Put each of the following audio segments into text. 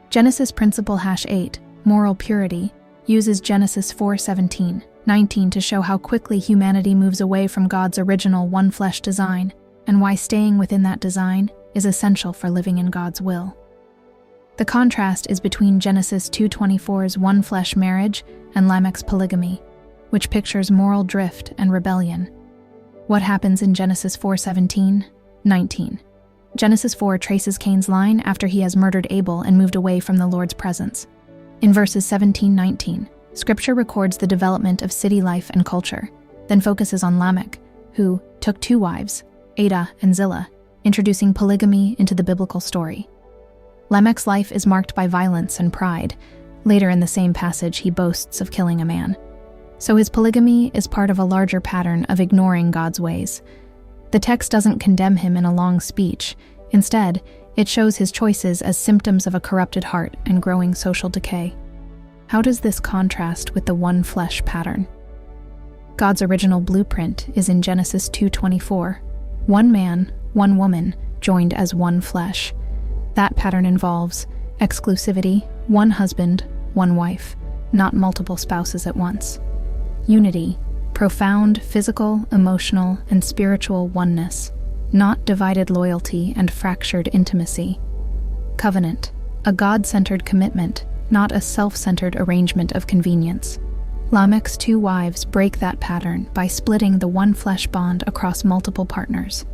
Genesis Principle #8, Moral Purity, uses Genesis 4:17-19 to show how quickly humanity moves away from God's original one-flesh design and why staying within that design is essential for living in God's will. The contrast is between Genesis 2:24's one-flesh marriage and Lamech's polygamy, which pictures moral drift and rebellion. What happens in Genesis 4:17-19? Genesis 4 traces Cain's line after he has murdered Abel and moved away from the Lord's presence. In verses 17-19, Scripture records the development of city life and culture, then focuses on Lamech, who took 2 wives, Adah and Zillah, introducing polygamy into the biblical story. Lamech's life is marked by violence and pride. Later in the same passage, he boasts of killing a man. So his polygamy is part of a larger pattern of ignoring God's ways. The text doesn't condemn him in a long speech. Instead, it shows his choices as symptoms of a corrupted heart and growing social decay. How does this contrast with the one-flesh pattern? God's original blueprint is in Genesis 2:24. One man, one woman, joined as one flesh. That pattern involves exclusivity, one husband, one wife, not multiple spouses at once. Unity, profound physical, emotional, and spiritual oneness, not divided loyalty and fractured intimacy. Covenant, a God-centered commitment, not a self-centered arrangement of convenience. Lamech's 2 wives break that pattern by splitting the one-flesh bond across multiple partners.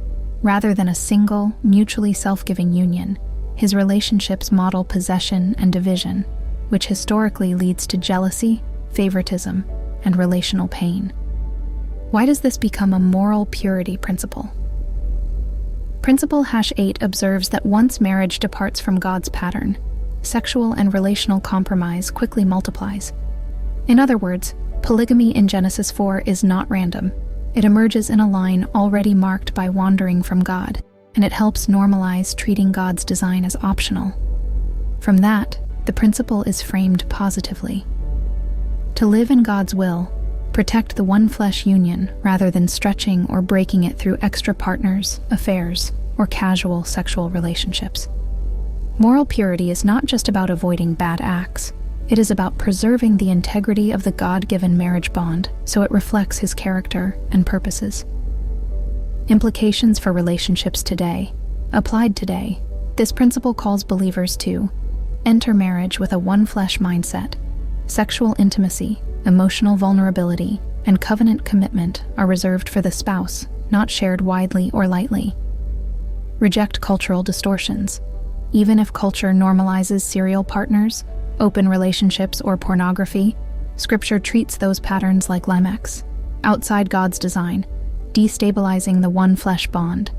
Rather than a single, mutually self-giving union, his relationships model possession and division, which historically leads to jealousy, favoritism, and relational pain. Why does this become a moral purity principle? Principle #8 observes that once marriage departs from God's pattern, sexual and relational compromise quickly multiplies. In other words, polygamy in Genesis 4 is not random. It emerges in a line already marked by wandering from God, and it helps normalize treating God's design as optional. From that, the principle is framed positively. To live in God's will, protect the one-flesh union rather than stretching or breaking it through extra partners, affairs, or casual sexual relationships. Moral purity is not just about avoiding bad acts. It is about preserving the integrity of the God-given marriage bond so it reflects His character and purposes. Implications for relationships today. Applied today, this principle calls believers to enter marriage with a one-flesh mindset. Sexual intimacy, emotional vulnerability, and covenant commitment are reserved for the spouse, not shared widely or lightly. Reject cultural distortions. Even if culture normalizes serial partners, open relationships, or pornography, Scripture treats those patterns like Lamech's, outside God's design, destabilizing the one-flesh bond.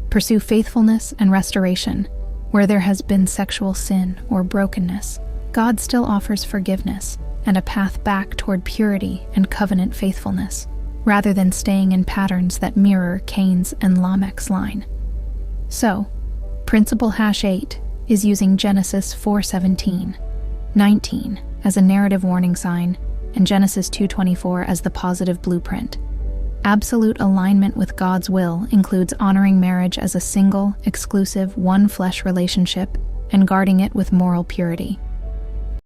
Pursue faithfulness and restoration. Where there has been sexual sin or brokenness, God still offers forgiveness and a path back toward purity and covenant faithfulness, rather than staying in patterns that mirror Cain's and Lamech's line. So, Principle #8 is using Genesis 4:17-19 as a narrative warning sign and Genesis 2:24 as the positive blueprint. Absolute alignment with God's will includes honoring marriage as a single, exclusive, one-flesh relationship and guarding it with moral purity.